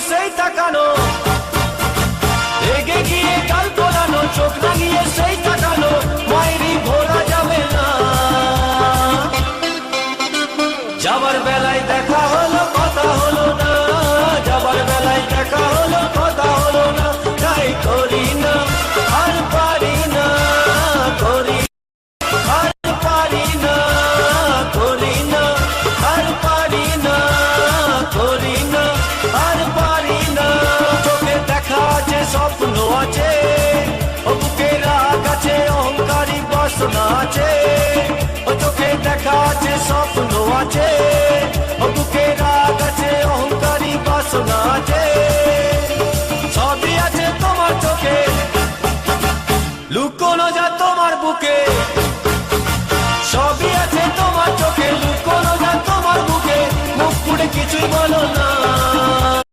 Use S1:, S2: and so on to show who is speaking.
S1: সেই তাকানো, রেগে গিয়ে গাল তোলানো, চোখ লাগিয়ে সেই তাকানো, মায়েরই ভোলা যাবে না। যাবার বেলায় দেখা হলো কথা হলো না, যাবার বেলায় দেখা হলো কথা হলো না, তাই করি না আর পারি না, করি আর পারি না, করি না আর পারি না, করি না আর পারি না। চোখে দেখা আছে স্বপ্ন আছে, ও বুকে রাগ আছে অহংকারী বাসনা আছে, ও চোখে দেখা আছে স্বপ্ন আছে, ও বুকে রাগ আছে অহংকারী বাসনা আছে। সবই আছে তোমার চোখে, লুকোনো যা তোমার বুকে, সবই আছে তোমার চোখে, লুকোনো যা তোমার বুকে, মুখ পুড়ে কিছুই বলো না।